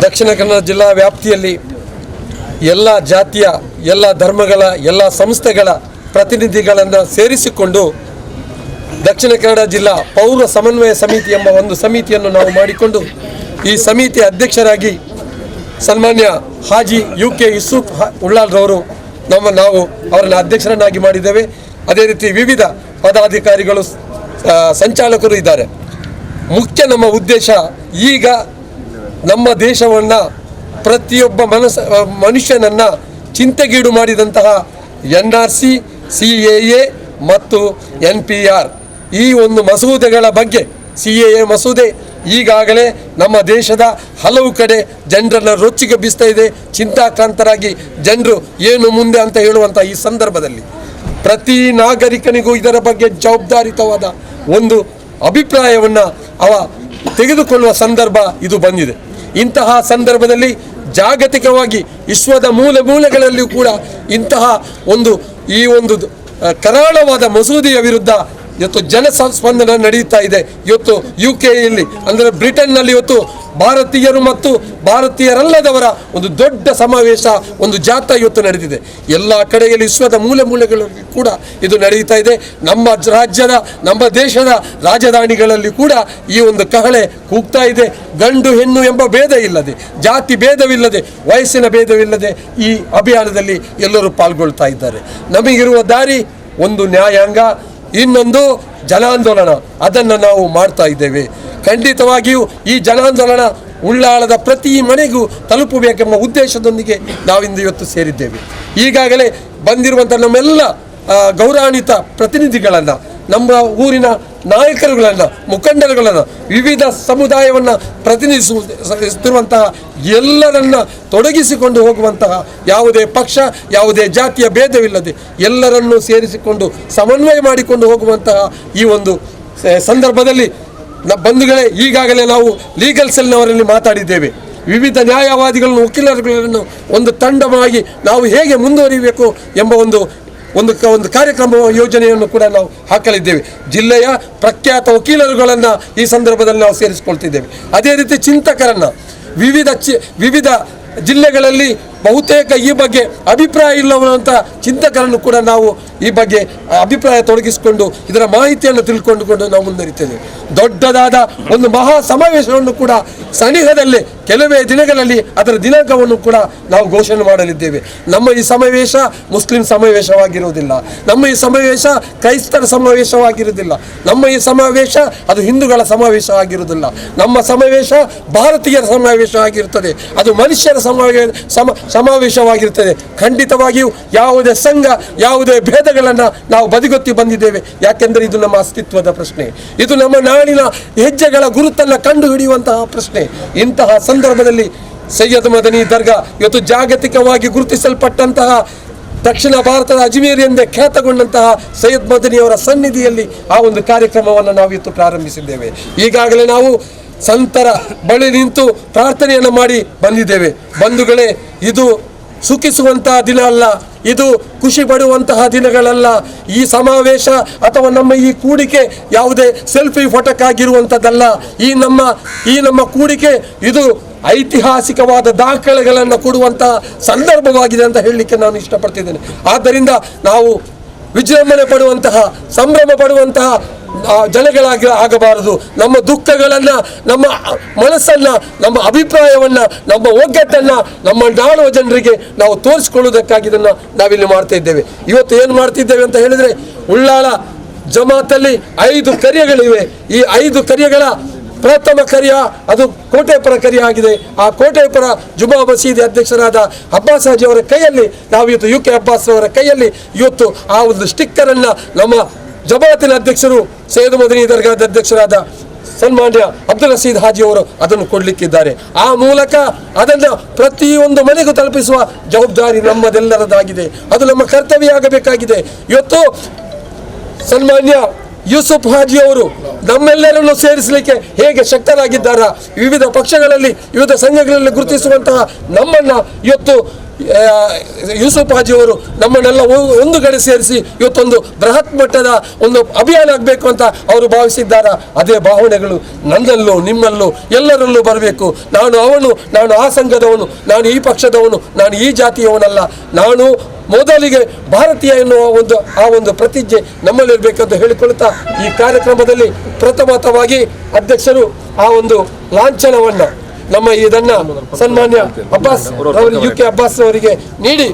ದಕ್ಷಿಣ ಕನ್ನಡ ಜಿಲ್ಲಾ ವ್ಯಾಪ್ತಿಯಲ್ಲಿ ಎಲ್ಲ ಜಾತಿಯ, ಎಲ್ಲ ಧರ್ಮಗಳ, ಎಲ್ಲ ಸಂಸ್ಥೆಗಳ ಪ್ರತಿನಿಧಿಗಳನ್ನು ಸೇರಿಸಿಕೊಂಡು ದಕ್ಷಿಣ ಕನ್ನಡ ಜಿಲ್ಲಾ ಪೌರ ಸಮನ್ವಯ ಸಮಿತಿ ಎಂಬ ಒಂದು ಸಮಿತಿಯನ್ನು ನಾವು ಮಾಡಿಕೊಂಡು ಈ ಸಮಿತಿಯ ಅಧ್ಯಕ್ಷರಾಗಿ ಸನ್ಮಾನ್ಯ ಹಾಜಿ UK ಯೂಸುಫ್ ಉಳ್ಳಾಲ್ರವರು ನಾವು ಅವರನ್ನು ಅಧ್ಯಕ್ಷರನ್ನಾಗಿ ಮಾಡಿದ್ದೇವೆ. ಅದೇ ರೀತಿ ವಿವಿಧ ಪದಾಧಿಕಾರಿಗಳು, ಸಂಚಾಲಕರು ಇದ್ದಾರೆ. ಮುಖ್ಯ ನಮ್ಮ ಉದ್ದೇಶ ಈಗ ನಮ್ಮ ದೇಶವನ್ನು ಪ್ರತಿಯೊಬ್ಬ ಮನುಷ್ಯನನ್ನು ಚಿಂತೆಗೀಡು ಮಾಡಿದಂತಹ NRC, CAA ಮತ್ತು NPR ಈ ಒಂದು ಮಸೂದೆಗಳ ಬಗ್ಗೆ, CAA ಮಸೂದೆ ಈಗಾಗಲೇ ನಮ್ಮ ದೇಶದ ಹಲವು ಕಡೆ ಜನರನ್ನು ರೊಚ್ಚಿಗೆ ಬೀಸ್ತಾ ಇದೆ. ಚಿಂತಾಕ್ರಾಂತರಾಗಿ ಜನರು ಏನು ಮುಂದೆ ಅಂತ ಹೇಳುವಂಥ ಈ ಸಂದರ್ಭದಲ್ಲಿ ಪ್ರತಿ ನಾಗರಿಕನಿಗೂ ಇದರ ಬಗ್ಗೆ ಜವಾಬ್ದಾರಿತವಾದ ಒಂದು ಅಭಿಪ್ರಾಯವನ್ನು ತೆಗೆದುಕೊಳ್ಳುವ ಸಂದರ್ಭ ಇದು ಬಂದಿದೆ. ಇಂತಹ ಸಂದರ್ಭದಲ್ಲಿ ಜಾಗತಿಕವಾಗಿ ವಿಶ್ವದ ಮೂಲೆಗಳಲ್ಲಿಯೂ ಕೂಡ ಇಂತಹ ಈ ಒಂದು ಕರಾಳವಾದ ಮಸೂದೆಯ ವಿರುದ್ಧ ಇವತ್ತು ಜನಸ್ಪಂದನ ನಡೆಯುತ್ತಾ ಇದೆ. ಇವತ್ತು UKಯಲ್ಲಿ ಅಂದರೆ ಬ್ರಿಟನ್ನಲ್ಲಿ ಇವತ್ತು ಭಾರತೀಯರು ಮತ್ತು ಭಾರತೀಯರಲ್ಲದವರ ಒಂದು ದೊಡ್ಡ ಸಮಾವೇಶ, ಒಂದು ಜಾಥಾ ಇವತ್ತು ನಡೆದಿದೆ. ಎಲ್ಲ ಕಡೆಯಲ್ಲಿ ವಿಶ್ವದ ಮೂಲೆಗಳಲ್ಲಿ ಕೂಡ ಇದು ನಡೆಯುತ್ತಾ ಇದೆ. ನಮ್ಮ ರಾಜ್ಯದ, ನಮ್ಮ ದೇಶದ ರಾಜಧಾನಿಗಳಲ್ಲಿ ಕೂಡ ಈ ಒಂದು ಕಹಳೆ ಕೂಗ್ತಾ ಇದೆ. ಗಂಡು ಹೆಣ್ಣು ಎಂಬ ಭೇದ ಇಲ್ಲದೆ, ಜಾತಿ ಭೇದವಿಲ್ಲದೆ, ವಯಸ್ಸಿನ ಭೇದವಿಲ್ಲದೆ ಈ ಅಭಿಯಾನದಲ್ಲಿ ಎಲ್ಲರೂ ಪಾಲ್ಗೊಳ್ತಾ ಇದ್ದಾರೆ. ನಮಗಿರುವ ದಾರಿ ಒಂದು ನ್ಯಾಯಾಂಗ, ಇನ್ನೊಂದು ಜನಾಂದೋಲನ. ಅದನ್ನು ನಾವು ಮಾಡ್ತಾ ಇದ್ದೇವೆ. ಖಂಡಿತವಾಗಿಯೂ ಈ ಜನಾಂದೋಲನ ಉಳ್ಳಾಳದ ಪ್ರತಿ ಮನೆಗೂ ತಲುಪಬೇಕೆಂಬ ಉದ್ದೇಶದೊಂದಿಗೆ ನಾವಿಂದು ಇವತ್ತು ಸೇರಿದ್ದೇವೆ. ಈಗಾಗಲೇ ಬಂದಿರುವಂಥ ನಮ್ಮೆಲ್ಲ ಗೌರವಾನ್ವಿತ ಪ್ರತಿನಿಧಿಗಳನ್ನು, ನಮ್ಮ ಊರಿನ ನಾಯಕರುಗಳನ್ನು, ಮುಖಂಡರುಗಳನ್ನು, ವಿವಿಧ ಸಮುದಾಯವನ್ನು ಪ್ರತಿನಿಧಿಸುತ್ತಿರುವಂತಹ ಎಲ್ಲರನ್ನ ತೊಡಗಿಸಿಕೊಂಡು ಹೋಗುವಂತಹ ಯಾವುದೇ ಪಕ್ಷ, ಯಾವುದೇ ಜಾತಿಯ ಭೇದವಿಲ್ಲದೆ ಎಲ್ಲರನ್ನೂ ಸೇರಿಸಿಕೊಂಡು ಸಮನ್ವಯ ಮಾಡಿಕೊಂಡು ಹೋಗುವಂತಹ ಈ ಒಂದು ಸಂದರ್ಭದಲ್ಲಿ ಬಂಧುಗಳೇ, ಈಗಾಗಲೇ ನಾವು ಲೀಗಲ್ ಸೆಲ್ನವರಲ್ಲಿ ಮಾತಾಡಿದ್ದೇವೆ. ವಿವಿಧ ನ್ಯಾಯವಾದಿಗಳನ್ನು, ವಕೀಲರುಗಳನ್ನು ಒಂದು ತಂಡವಾಗಿ ನಾವು ಹೇಗೆ ಮುಂದುವರಿಯಬೇಕು ಎಂಬ ಒಂದು ಕಾರ್ಯಕ್ರಮ ಯೋಜನೆಯನ್ನು ಕೂಡ ನಾವು ಹಾಕಲಿದ್ದೇವೆ. ಜಿಲ್ಲೆಯ ಪ್ರಖ್ಯಾತ ವಕೀಲರುಗಳನ್ನು ಈ ಸಂದರ್ಭದಲ್ಲಿ ನಾವು ಸೇರಿಸಿಕೊಳ್ತಿದ್ದೇವೆ. ಅದೇ ರೀತಿ ಚಿಂತಕರನ್ನು, ವಿವಿಧ ಜಿಲ್ಲೆಗಳಲ್ಲಿ ಬಹುತೇಕ ಈ ಬಗ್ಗೆ ಅಭಿಪ್ರಾಯ ಇಲ್ಲವಂಥ ಚಿಂತಕರನ್ನು ಕೂಡ ನಾವು ಈ ಬಗ್ಗೆ ಅಭಿಪ್ರಾಯ ತೊಡಗಿಸಿಕೊಂಡು ಇದರ ಮಾಹಿತಿಯನ್ನು ತಿಳ್ಕೊಂಡುಕೊಂಡು ನಾವು ಮುಂದುವರಿತೇವೆ. ದೊಡ್ಡದಾದ ಒಂದು ಮಹಾ ಸಮಾವೇಶವನ್ನು ಕೂಡ ಸನಿಹದಲ್ಲೇ ಕೆಲವೇ ದಿನಗಳಲ್ಲಿ ಅದರ ದಿನಾಂಕವನ್ನು ಕೂಡ ನಾವು ಘೋಷಣೆ ಮಾಡಲಿದ್ದೇವೆ. ನಮ್ಮ ಈ ಸಮಾವೇಶ ಮುಸ್ಲಿಂ ಸಮಾವೇಶವಾಗಿರುವುದಿಲ್ಲ, ನಮ್ಮ ಈ ಸಮಾವೇಶ ಕ್ರೈಸ್ತರ ಸಮಾವೇಶವಾಗಿರುವುದಿಲ್ಲ, ನಮ್ಮ ಈ ಸಮಾವೇಶ ಅದು ಹಿಂದೂಗಳ ಸಮಾವೇಶ ಆಗಿರುವುದಿಲ್ಲ. ನಮ್ಮ ಸಮಾವೇಶ ಭಾರತೀಯರ ಸಮಾವೇಶ ಆಗಿರುತ್ತದೆ, ಅದು ಮನುಷ್ಯರ ಸಮಾವೇಶವಾಗಿರುತ್ತದೆ. ಖಂಡಿತವಾಗಿಯೂ ಯಾವುದೇ ಸಂಘ, ಯಾವುದೇ ಭೇದಗಳನ್ನು ನಾವು ಬದಿಗೊತ್ತಿ ಬಂದಿದ್ದೇವೆ. ಯಾಕೆಂದರೆ ಇದು ನಮ್ಮ ಅಸ್ತಿತ್ವದ ಪ್ರಶ್ನೆ, ಇದು ನಮ್ಮ ನಾಡಿನ ಹೆಜ್ಜೆಗಳ ಗುರುತನ್ನು ಕಂಡು ಹಿಡಿಯುವಂತಹ ಪ್ರಶ್ನೆ. ಇಂತಹ ಸಂದರ್ಭದಲ್ಲಿ ಸೈಯದ್ ಮದನಿ ದರ್ಗಾ ಇವತ್ತು ಜಾಗತಿಕವಾಗಿ ಗುರುತಿಸಲ್ಪಟ್ಟಂತಹ ದಕ್ಷಿಣ ಭಾರತದ ಅಜ್ಮೀರ್ ಎಂದೇ ಖ್ಯಾತಗೊಂಡಂತಹ ಸೈಯದ್ ಮದನಿಯವರ ಸನ್ನಿಧಿಯಲ್ಲಿ ಆ ಒಂದು ಕಾರ್ಯಕ್ರಮವನ್ನು ನಾವು ಇವತ್ತು ಪ್ರಾರಂಭಿಸಿದ್ದೇವೆ. ಈಗಾಗಲೇ ನಾವು ಸಂತರ ಬಳಿ ನಿಂತು ಪ್ರಾರ್ಥನೆಯನ್ನು ಮಾಡಿ ಬಂದಿದ್ದೇವೆ. ಬಂಧುಗಳೇ, ಇದು ಸುಖಿಸುವಂತಹ ದಿನ ಅಲ್ಲ, ಇದು ಖುಷಿ ಪಡುವಂತಹ ದಿನಗಳಲ್ಲ. ಈ ಸಮಾವೇಶ ಅಥವಾ ನಮ್ಮ ಈ ಕೂಡಿಕೆ ಯಾವುದೇ ಸೆಲ್ಫಿ ಫೋಟೋಕ್ಕಾಗಿರುವಂಥದ್ದಲ್ಲ. ಈ ನಮ್ಮ ಕೂಡಿಕೆ ಇದು ಐತಿಹಾಸಿಕವಾದ ದಾಖಲೆಗಳನ್ನು ಕೊಡುವಂತಹ ಸಂದರ್ಭವಾಗಿದೆ ಅಂತ ಹೇಳಲಿಕ್ಕೆ ನಾನು ಇಷ್ಟಪಡ್ತಿದ್ದೇನೆ. ಆದ್ದರಿಂದ ನಾವು ವಿಜೃಂಭಣೆ ಪಡುವಂತಹ, ಸಂಭ್ರಮ ಪಡುವಂತಹ ಆಗಬಾರದು. ನಮ್ಮ ದುಃಖಗಳನ್ನು, ನಮ್ಮ ಮನಸ್ಸನ್ನು, ನಮ್ಮ ಅಭಿಪ್ರಾಯವನ್ನು, ನಮ್ಮ ಒಗ್ಗಟ್ಟನ್ನು ನಮ್ಮ ನಾಡುವ ಜನರಿಗೆ ನಾವು ತೋರಿಸಿಕೊಳ್ಳುವುದಕ್ಕಾಗಿ ಇದನ್ನು ನಾವಿಲ್ಲಿ ಮಾಡ್ತಾ ಇದ್ದೇವೆ. ಇವತ್ತು ಏನು ಮಾಡ್ತಿದ್ದೇವೆ ಅಂತ ಹೇಳಿದರೆ, ಉಳ್ಳಾಳ ಜಮಾತಲ್ಲಿ 5 ಕರಿಯಗಳಿವೆ. ಈ 5 ಕರಿಯಗಳ ಪ್ರಥಮ ಕರಿಯ ಅದು ಕೋಟೆಪುರ ಕರಿಯ ಆಗಿದೆ. ಆ ಕೋಟೆಪುರ ಜುಮಾ ಮಸೀದಿ ಅಧ್ಯಕ್ಷರಾದ ಅಬ್ಬಾಸ್ ಹಾಜಿ ಅವರ ಕೈಯಲ್ಲಿ ನಾವು ಇವತ್ತು UK ಅಬ್ಬಾಸ್ ಅವರ ಕೈಯಲ್ಲಿ ಇವತ್ತು ಆ ಒಂದು ಸ್ಟಿಕ್ಕರನ್ನು ನಮ್ಮ ಜಮಾತಿನ ಅಧ್ಯಕ್ಷರು ಸೈಯದ್ ಮದನಿ ದರ್ಗಾದ ಅಧ್ಯಕ್ಷರಾದ ಸನ್ಮಾನ್ಯ ಅಬ್ದುಲ್ ರಶೀದ್ ಹಾಜಿ ಅವರು ಅದನ್ನು ಕೊಡಲಿಕ್ಕಿದ್ದಾರೆ. ಆ ಮೂಲಕ ಅದನ್ನು ಪ್ರತಿಯೊಂದು ಮನೆಗೂ ತಲುಪಿಸುವ ಜವಾಬ್ದಾರಿ ನಮ್ಮದೆಲ್ಲರದಾಗಿದೆ. ಅದು ನಮ್ಮ ಕರ್ತವ್ಯ ಆಗಬೇಕಾಗಿದೆ. ಇವತ್ತು ಸನ್ಮಾನ್ಯ ಯೂಸುಫ್ ಹಾಜಿ ಅವರು ನಮ್ಮೆಲ್ಲರನ್ನು ಸೇರಿಸಲಿಕ್ಕೆ ಹೇಗೆ ಶಕ್ತರಾಗಿದ್ದಾರಾ, ವಿವಿಧ ಪಕ್ಷಗಳಲ್ಲಿ, ವಿವಿಧ ಸಂಘಗಳಲ್ಲಿ ಗುರುತಿಸುವಂತಹ ನಮ್ಮನ್ನು ಇವತ್ತು ಯೂಸುಫ್ ಹಾಜಿ ಅವರು ನಮ್ಮನ್ನೆಲ್ಲ ಒಂದು ಕಡೆ ಸೇರಿಸಿ ಇವತ್ತೊಂದು ಬೃಹತ್ ಮಟ್ಟದ ಒಂದು ಅಭಿಯಾನ ಆಗಬೇಕು ಅಂತ ಅವರು ಭಾವಿಸಿದ್ದಾರೆ. ಅದೇ ಭಾವನೆಗಳು ನನ್ನಲ್ಲೂ ನಿಮ್ಮಲ್ಲೂ ಎಲ್ಲರಲ್ಲೂ ಬರಬೇಕು. ನಾನು ಆ ಸಂಘದವನು, ನಾನು ಈ ಪಕ್ಷದವನು, ನಾನು ಈ ಜಾತಿಯವನಲ್ಲ, ನಾನು ಮೊದಲಿಗೆ ಭಾರತೀಯ ಎನ್ನುವ ಒಂದು ಪ್ರತಿಜ್ಞೆ ನಮ್ಮಲ್ಲಿರಬೇಕಂತ ಹೇಳಿಕೊಳ್ಳುತ್ತಾ ಈ ಕಾರ್ಯಕ್ರಮದಲ್ಲಿ ಪ್ರಥಮತವಾಗಿ ಅಧ್ಯಕ್ಷರು ಆ ಒಂದು ಲಾಂಛನವನ್ನು ನಮ್ಮ ಇದನ್ನು ಸನ್ಮಾನ್ಯ ಅಬ್ಬಾಸ್ UK ಅಬ್ಬಾಸ್ ಅವರಿಗೆ ನೀಡಿ